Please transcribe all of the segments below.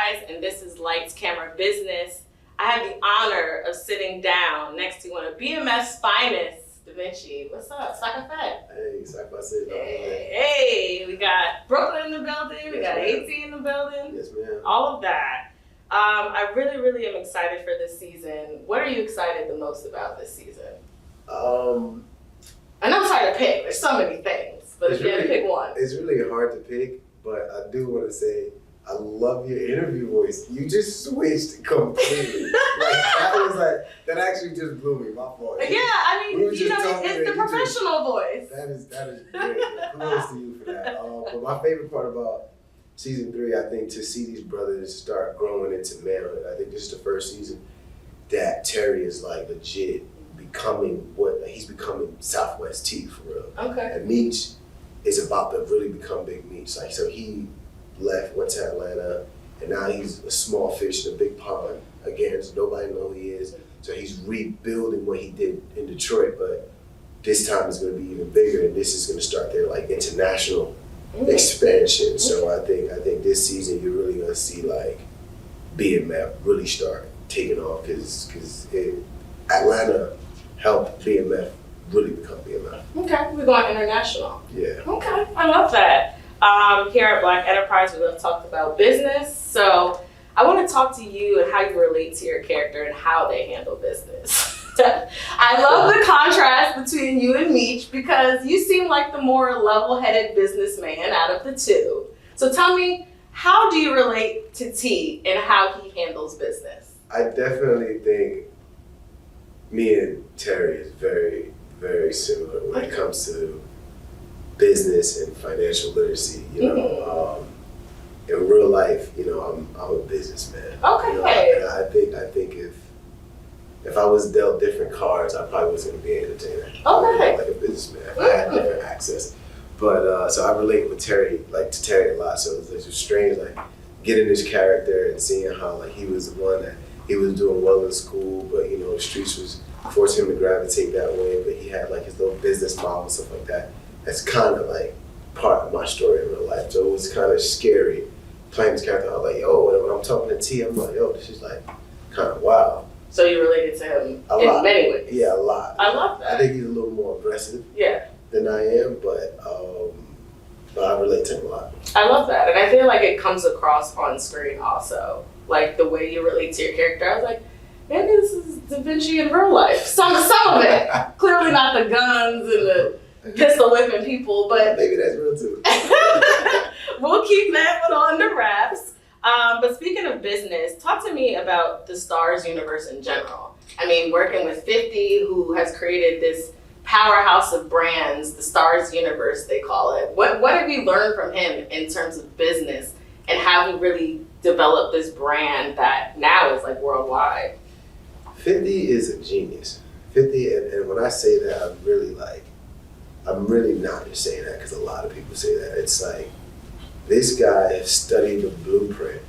Enterprise, and this is Lights, Camera, Business. I have the honor of sitting down next to one of BMF's finest, Da Vinci. What's up, Saka Fed? Hey, Saka Fed. Hey, we got Brooklyn in the building, we got AT in the building. Yes, ma'am. All of that. I really am excited for this season. What are you excited the most about this season? I know it's hard to pick. There's so many things, but if you had to pick one. It's really hard to pick, but I do want to say I love your interview voice. You just switched completely. That actually just blew me. My fault. Yeah, I mean, it's the professional voice. That is great. Kudos to you for that. But my favorite part about season 3, I think, to see these brothers start growing into manhood. I think this is the first season that Terry is like legit becoming he's becoming Southwest T for real. Okay. And Meech is about to really become Big Meech. Like, so he went to Atlanta, and now he's a small fish in a big pond. Again, so nobody knows who he is. So he's rebuilding what he did in Detroit, but this time it's going to be even bigger, and this is going to start their like international expansion. So I think this season you're really going to see like BMF really start taking off because Atlanta helped BMF really become BMF. Okay, we're going international. Yeah. Okay, I love that. Here at Black Enterprise, we have talked about business. So I want to talk to you and how you relate to your character and how they handle business. I love the contrast between you and Meech because you seem like the more level-headed businessman out of the two. So tell me, how do you relate to T and how he handles business? I definitely think me and Terry is very, very similar when it comes to business and financial literacy. You know, in real life, I'm a businessman. Okay. And I think if I was dealt different cards, I probably was going to be an entertainer. Okay. Like a businessman. If I had different access. But so I relate with Terry, to Terry a lot. So it's just strange, like getting his character and seeing how like he was the one that he was doing well in school, but the streets was forcing him to gravitate that way. But he had like his little business model and stuff like that. That's kind of like part of my story in real life. So it was kind of scary playing this character. I was like, yo, when I'm talking to T, I'm like, yo, this is like kind of wild. So you related to him in many ways? Yeah, a lot. I love that. I think he's a little more aggressive than I am, but I relate to him a lot. I love that. And I feel like it comes across on screen also. Like the way you relate to your character. I was like, maybe this is Da Vinci in real life. Some of it. Clearly not the guns and the pistol whipping people, but maybe that's real too. We'll keep that one on the wraps. But speaking of business, talk to me about the Stars universe in general. I mean, working with 50, who has created this powerhouse of brands, the Stars universe, they call it. What have you learned from him in terms of business and how he really developed this brand that now is like worldwide? 50 is a genius. 50, and when I say that, I'm really not just saying that because a lot of people say that. It's like, this guy has studied the blueprint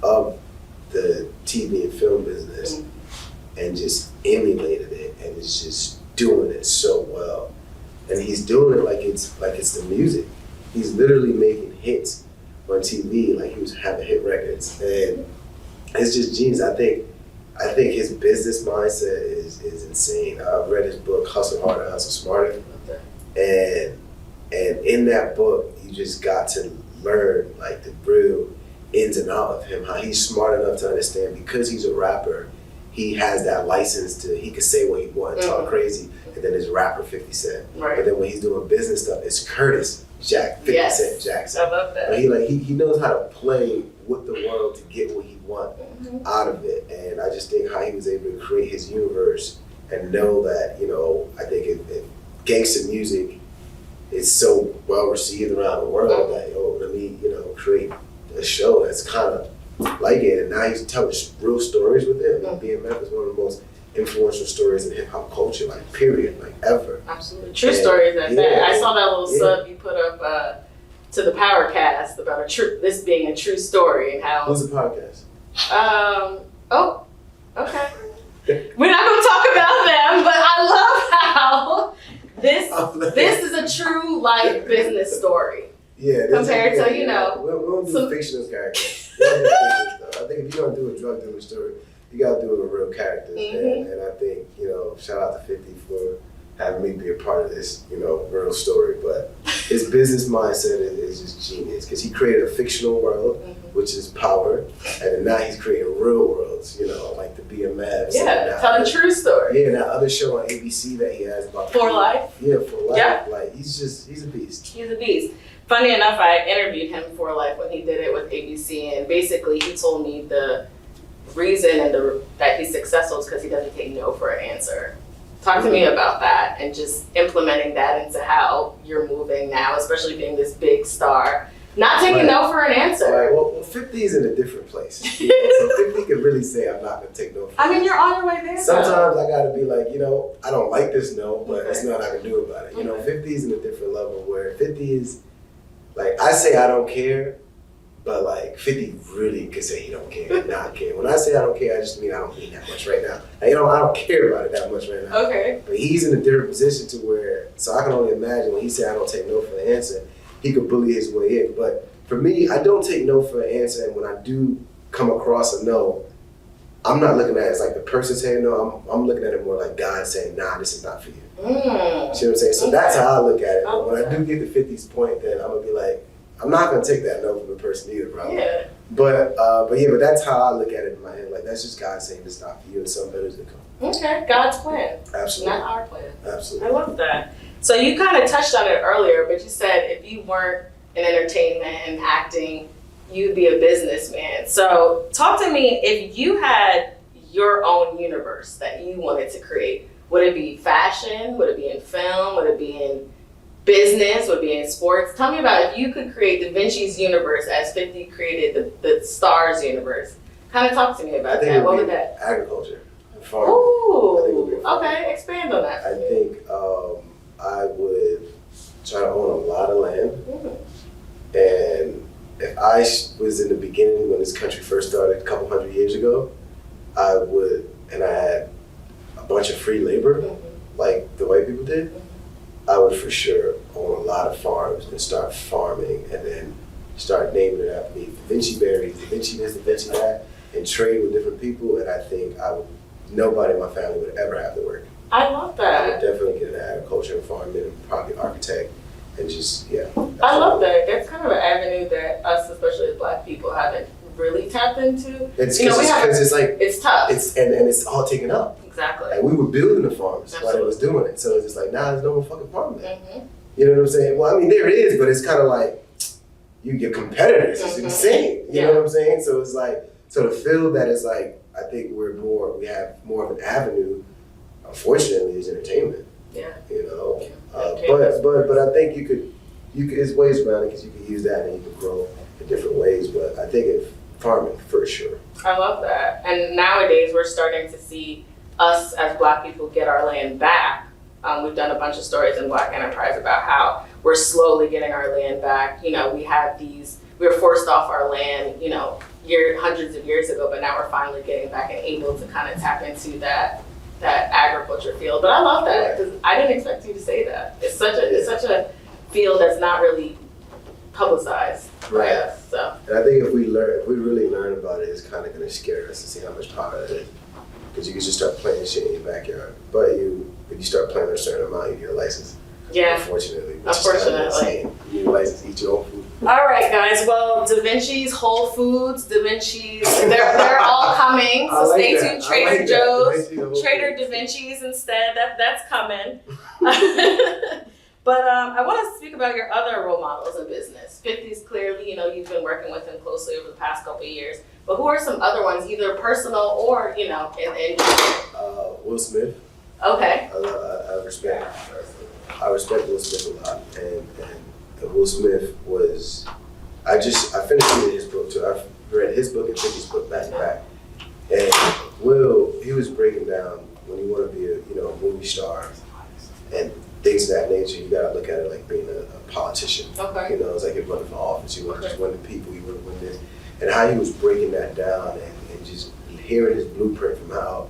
of the TV and film business and just emulated it and is just doing it so well. And he's doing it like it's the music. He's literally making hits on TV, like he was having hit records. And it's just genius. I think his business mindset is insane. I've read his book, Hustle Harder, Hustle Smarter. And in that book, you just got to learn like the real ins and outs of him, how he's smart enough to understand because he's a rapper, he has that license he can say what he wants, talk crazy, and then there's rapper 50 Cent. Right. But then when he's doing business stuff, it's Curtis 50 Cent Jackson. I love that. But he knows how to play with the world to get what he wants out of it. And I just think how he was able to create his universe and know that, I think if gangsta music is so well received around the world that, let me, create a show that's kind of like it. And now he's telling real stories with it. I mean, BMF is one of the most influential stories in hip hop culture, like period, like ever. Absolutely. True stories at that. I saw that little sub you put up to the Powercast about this being a true story and how. Who's the podcast? Okay. We're not going to talk about them, but I love how this is a true life business story. Yeah. Compared to, we don't do fictional characters. if you're gonna do a drug dealer story, you gotta do it with real characters. And I think, shout out to 50 for having me be a part of this, real story. But his business mindset is just genius because he created a fictional world, which is power, and then now he's creating real worlds, like the BMFs. Yeah, tell the true story. Yeah, that other show on ABC that he has about For Life. Yeah, For Life. Yeah. Like he's a beast. He's a beast. Funny enough, I interviewed him for Life when he did it with ABC, and basically he told me the reason that he's successful is because he doesn't take no for an answer. Talk to me about that and just implementing that into how you're moving now, especially being this big star. Not taking no for an answer. Right. Well, 50 is in a different place. So 50 can really say, I'm not going to take no for an answer. You're on your way there. Sometimes I got to be like, I don't like this no, but it's nothing I can do about it. 50 is in a different level where 50 is, like, I say I don't care, but like 50 really could say he don't care, not care. When I say I don't care, I just mean I don't mean that much right now. I don't care about it that much right now. Okay. But he's in a different position to where, so I can only imagine when he said I don't take no for the answer, he could bully his way in. But for me, I don't take no for an answer, and when I do come across a no, I'm not looking at it as like the person saying no, I'm looking at it more like God saying, nah, this is not for you. See what I'm saying? So that's how I look at it. But when I do get to 50's point, then I'm gonna be like, I'm not gonna take that no from the person either, probably. Yeah. But that's how I look at it in my head. Like that's just God saying it's not for you, and something better is to come. Okay, God's plan. Absolutely. Not our plan. Absolutely. I love that. So you kind of touched on it earlier, but you said if you weren't in entertainment and acting, you'd be a businessman. So talk to me, if you had your own universe that you wanted to create, would it be fashion? Would it be in film? Would it be in business? Would it be in sports? Tell me about if you could create Da Vinci's universe as 50 created the Stars universe. Kind of talk to me about that. What would that? Agriculture. Farming. Ooh. I think it would be okay, expand on that. I think I would try to own a lot of land. And if I was in the beginning when this country first started a couple hundred years ago, I would, and I had a bunch of free labor, like the white people did, I would for sure own a lot of farms and start farming and then start naming it after me. Da Vinci berries, Da Vinci this, Da Vinci that, and trade with different people. And I think nobody in my family would ever have to work. I love I would that. definitely get into agriculture and farming and probably architect and just, yeah. I love that. That's kind of an avenue that us, especially as Black people, haven't really tapped into. It's because it's like, it's tough. and it's all taken up. Exactly. Like we were building the farms while they was doing it. So it's just like, nah, there's no more fucking farm there. You know what I'm saying? Well, I mean, there is, but it's kind of like, your competitors is insane. You know what I'm saying? So it's like, so the field that is like, I think we have more of an avenue, unfortunately, is entertainment. Yeah. But I think you could, there's ways around it because you could use that and you could grow in different ways. But I think farming for sure. I love that. And nowadays we're starting to see us as Black people get our land back. We've done a bunch of stories in Black Enterprise about how we're slowly getting our land back. We were forced off our land, hundreds of years ago, but now we're finally getting back and able to kind of tap into that agriculture field. But I love that because I didn't expect you to say that. It's such a field that's not really publicized by us. So. And I think if we really learn about it, it's kind of going to scare us to see how much power it is. Because you can just start planting shit in your backyard. But if you start planting a certain amount, you need a license. Yeah. Unfortunately. Unfortunately. You need a license to eat your own food. All right, guys. Well, Da Vinci's, Whole Foods, Da Vinci's, they're all coming. So stay tuned. Trader Joe's, Trader Da Vinci's instead. That's coming. But I want to speak about your other role models in business. 50's clearly, you've been working with him closely over the past couple of years. But who are some other ones, either personal or, in Will Smith. Okay. I respect Will Smith a lot. And Will Smith was, I finished reading his book too. I've read his book and 50's book back to back. And Will, he was breaking down when you want to be a movie star and things of that nature, you gotta look at it like being a politician. Okay. It's like you're running for office, you want to just win the people, you want to win this. And how he was breaking that down and just hearing his blueprint from how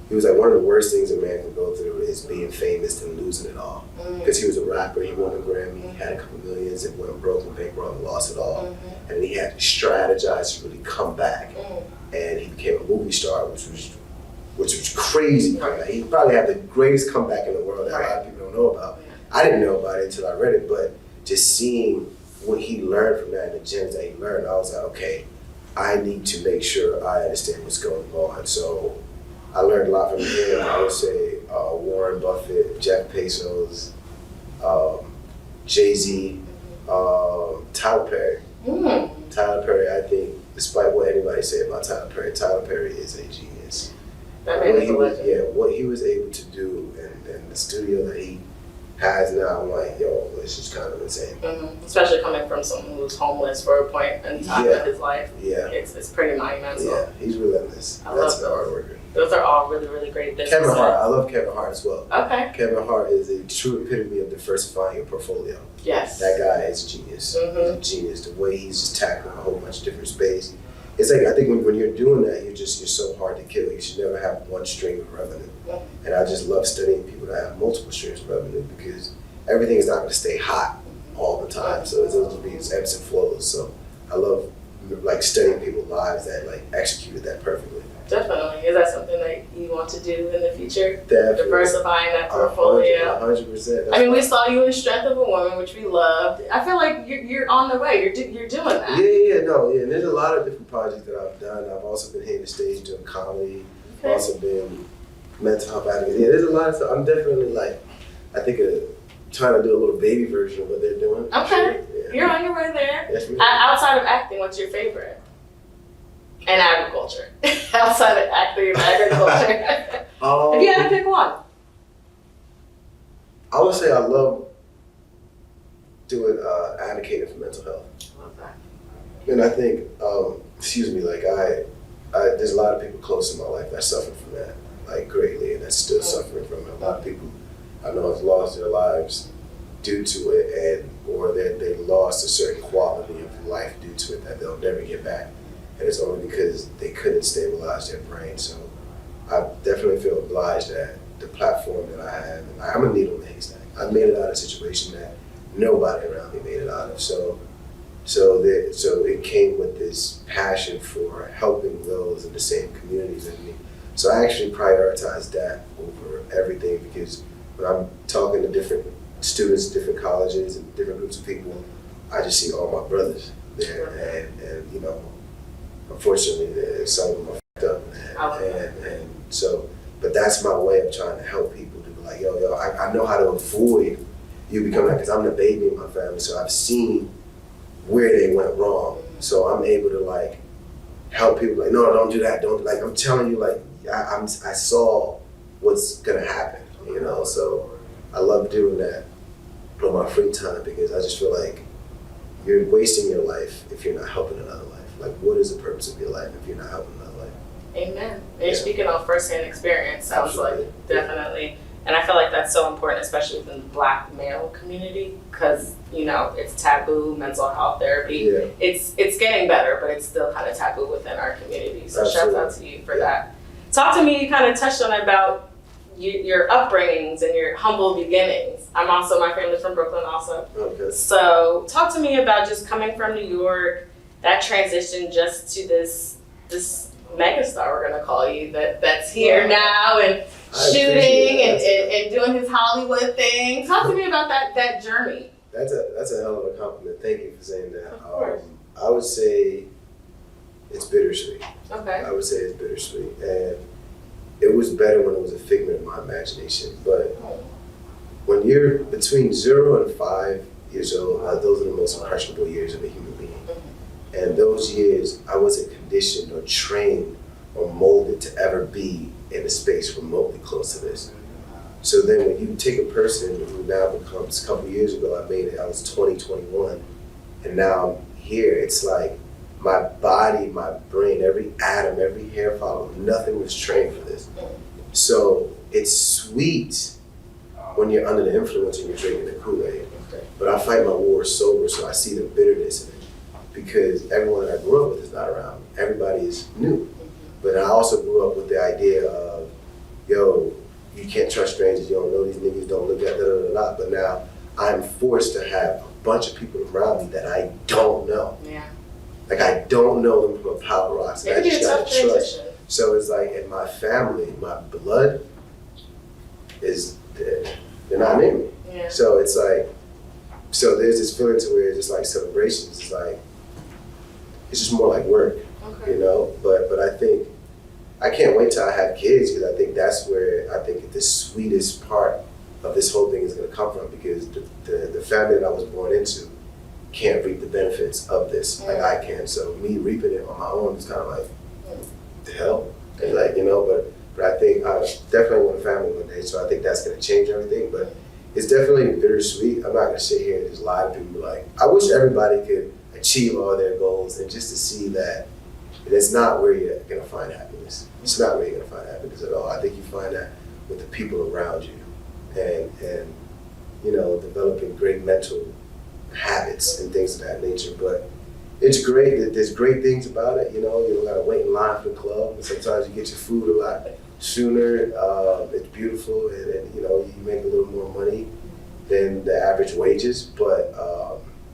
he he was like, one of the worst things a man can go through is being famous and losing it all. Because he was a rapper, he won a Grammy, he had a couple millions, and went broke and bankrupt and lost it all. And he had to strategize to really come back. And he became a movie star, which was crazy. Right. He probably had the greatest comeback in the world that a lot of people don't know about. I didn't know about it until I read it, but just seeing what he learned from that and the gems that he learned, I was like, okay, I need to make sure I understand what's going on. So I learned a lot from him. I would say Warren Buffett, Jeff Bezos, Jay-Z, Tyler Perry. Tyler Perry, I think, despite what anybody say about Tyler Perry is a genius. What he was able to do in the studio that he has now, I'm like, yo, it's just kind of insane. Especially coming from someone who's homeless for a point in time of his life. It's pretty monumental. Yeah, he's relentless. That's the hard worker. Those are all really, really great businesses. Kevin Hart, I love Kevin Hart as well. Okay. Kevin Hart is a true epitome of diversifying your portfolio. Yes. That guy is a genius. He's a genius. The way he's just tackling a whole bunch of different space. It's like, I think when you're doing that, you're so hard to kill. You should never have one stream of revenue. And I just love studying people that have multiple streams of revenue because everything is not going to stay hot all the time. So it's going to be ebbs and flows. So I love like studying people's lives that like executed that perfectly. Definitely. Is that something that you want to do in the future? Definitely. Diversifying that portfolio. 100%. I mean, we saw you in Strength of a Woman, which we loved. I feel like you're on the way. You're doing that. And there's a lot of different projects that I've done. I've also been hitting the stage doing comedy. I've also been mental health advocate. Yeah, there's a lot of stuff. I'm definitely like, I think trying to do a little baby version of what they're doing. Okay. Sure. Yeah. You're on your way there. Yes, outside of acting, what's your favorite? And agriculture. Outside of acting and agriculture. If you had to pick one. I would say I love doing advocating for mental health. I love that. And I think, there's a lot of people close in my life that suffer from that, like greatly, and that's still suffering from it. A lot of people I know have lost their lives due to it, or they lost a certain quality of life due to it that they'll never get back. And it's only because they couldn't stabilize their brain. So I definitely feel obliged that the platform that I have, I'm a needle in the haystack. I made it out of a situation that nobody around me made it out of. So it came with this passion for helping those in the same communities as me. So I actually prioritize that over everything because when I'm talking to different students, different colleges, and different groups of people, I just see all my brothers there, and you know, unfortunately, some of them are fucked up, and so. But that's my way of trying to help people to be like, yo, I know how to avoid you becoming that because I'm the baby in my family, so I've seen where they went wrong. So I'm able to like help people like, no, don't do that. Don't, like, I'm telling you, like, I saw what's gonna happen, you know? So I love doing that on my free time because I just feel like you're wasting your life if you're not helping another life. Like, what is the purpose of your life if you're not helping another life? Amen. And you're speaking on firsthand experience, sounds Absolutely. like, definitely. And I feel like that's so important, especially within the Black male community, because, you know, it's taboo, mental health therapy. Yeah. It's getting better, but it's still kind of taboo within our community. So Absolutely. shout out to you for that. Talk to me, you kind of touched on about your upbringings and your humble beginnings. My family's from Brooklyn also. Okay. So talk to me about just coming from New York, that transition just to this megastar, we're gonna call you, that's here now and shooting and doing his Hollywood thing. Talk to me about that journey. That's a hell of a compliment. Thank you for saying that. Of course. I would say it's bittersweet. Okay. I would say it's bittersweet, and it was better when it was a figment of my imagination. But when you're between 0 and 5 years old, those are the most impressionable years of a human being. And those years, I wasn't conditioned or trained or molded to ever be in a space remotely close to this. So then when you take a person who now becomes, a couple years ago, I made it, I was 21, and now I'm here, it's like my body, my brain, every atom, every hair follicle, nothing was trained for this. So it's sweet when you're under the influence and you're drinking the Kool-Aid. But I fight my wars sober, so I see the bitterness in it. Because everyone that I grew up with is not around. Everybody is new. But I also grew up with the idea of, can't trust strangers, you don't know these niggas, don't look at da. But now I'm forced to have a bunch of people around me that I don't know. Yeah. Like I don't know them from a pile of rocks. It can be a tough transition. So it's like in my family, my blood is dead. They're not in me. Yeah. So it's like, so there's this feeling to where it's just like celebrations. It's like, it's just more like work, you know? But I think, I can't wait till I have kids because I think that's where I think the sweetest part of this whole thing is gonna come from, because the family that I was born into can't reap the benefits of this like I can. So me reaping it on my own is kind of like, the hell? And like, you know, but I think I definitely want a family one day, so I think that's gonna change everything. But it's definitely bittersweet. I'm not gonna sit here and just lie to people and be like, I wish everybody could achieve all their goals, and just to see that it's not where you're gonna find happiness. It's not where you're gonna find happiness at all. I think you find that with the people around you, and you know, developing great mental habits and things of that nature. But it's great that there's great things about it. You know, you don't gotta wait in line for the club, and sometimes you get your food a lot sooner. It's beautiful, and you know, you make a little more money than the average wages. But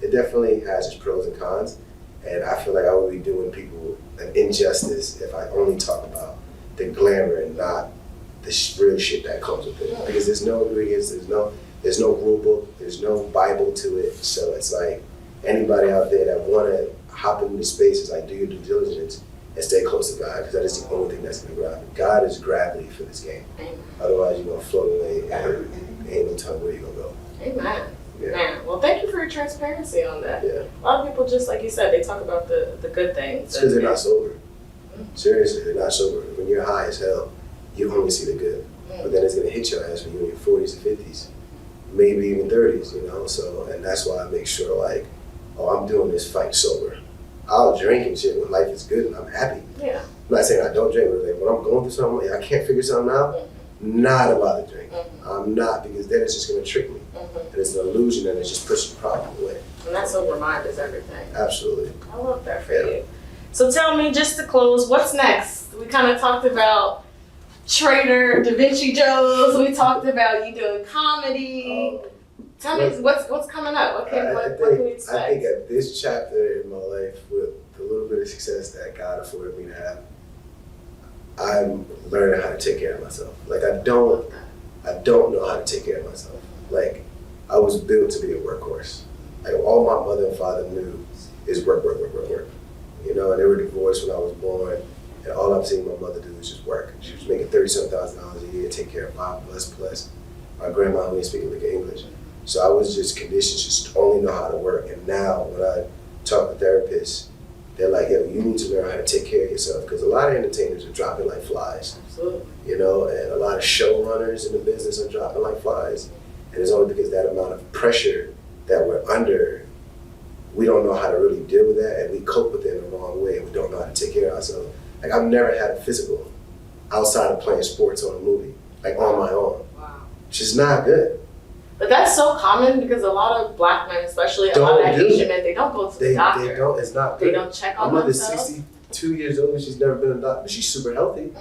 it definitely has its pros and cons, and I feel like I would be doing people an injustice if I only talk about the glamour and not the real shit that comes with it. Because there's no ingredients, there's no rule book, there's no Bible to it. So it's like anybody out there that wanna hop into the space is like, do your due diligence and stay close to God, because that is the only thing that's gonna grab you. God is gravity for this game. Otherwise you're gonna float away and ain't no telling where you're gonna go. Amen. Yeah. Man, well, thank you for your transparency on that. Yeah. A lot of people, just like you said, they talk about the good things. It's because they're not sober. Seriously, they're not sober. When you're high as hell, you only see the good. But then it's gonna hit your ass when you're in your 40s and 50s, maybe even 30s, you know? So, and that's why I make sure like, oh, I'm doing this fight sober. I'll drink and shit when life is good and I'm happy. Yeah. I'm not saying I don't drink, but like when I'm going through something, I can't figure something out, not about the drink. I'm not, because then it's just gonna trick me. And it's an illusion, and it's just pushing the problem away. And that sober mind is everything. Absolutely. I love that for you. So tell me, just to close, what's next? We kind of talked about Trader, Da Vinci Joe's. We talked about you doing comedy. Tell me, what's coming up? What can we expect? I think at this chapter in my life, with the little bit of success that God afforded me to have, I'm learning how to take care of myself. Like I don't know how to take care of myself. Like I was built to be a workhorse. Like all my mother and father knew is work. You know, and they were divorced when I was born, and all I've seen my mother do is just work. She was making $37,000 a year, take care of 5 of us, plus my grandma who didn't speak a lick of English. So I was just conditioned to just only know how to work. And now when I talk to therapists, they're like, yo, you need to learn how to take care of yourself, because a lot of entertainers are dropping like flies. Absolutely. You know, and a lot of showrunners in the business are dropping like flies. And it's only because that amount of pressure that we're under, we don't know how to really deal with that, and we cope with it in the wrong way, and we don't know how to take care of ourselves. Like I've never had a physical outside of playing sports or a movie, like on my own. Wow. Which is not good. But that's so common, because a lot of black men, especially a lot of Asian men, they don't go to the doctor. They don't, it's not good. They don't check on my mother's themselves. 62 years old and she's never been a doctor, but she's super healthy.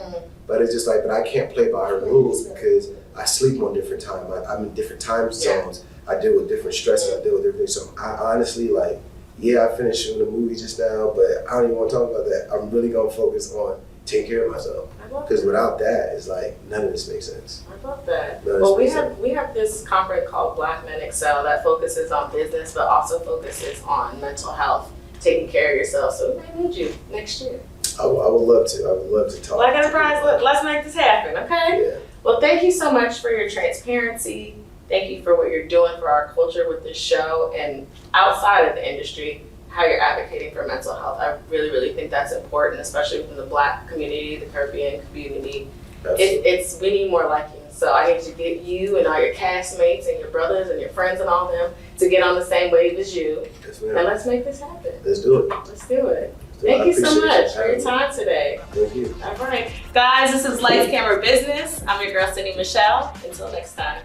But it's just like, but I can't play by her rules because I sleep on different time. I'm in different time zones. I deal with different stresses. I deal with different things. So I honestly, like, yeah, I finished shooting a movie just now, but I don't even want to talk about that. I'm really gonna focus on taking care of myself. Because without that, it's like none of this makes sense. I love that. Well, we have this conference called Black Men Excel that focuses on business, but also focuses on mental health, taking care of yourself. So we might need you next year. I would love to. I would love to talk. Black Enterprise, let's make this happen, okay? Yeah. Well, thank you so much for your transparency. Thank you for what you're doing for our culture with this show, and outside of the industry, how you're advocating for mental health. I really, really think that's important, especially within the Black community, the Caribbean community. We need more like you. So I need to get you and all your castmates and your brothers and your friends and all them to get on the same wave as you. Yes, ma'am. And let's make this happen. Let's do it. Let's do it. Thank you so much for your time today. Thank you. All right. Guys, this is Lights, Camera, Business. I'm your girl, Sidnee Michelle. Until next time.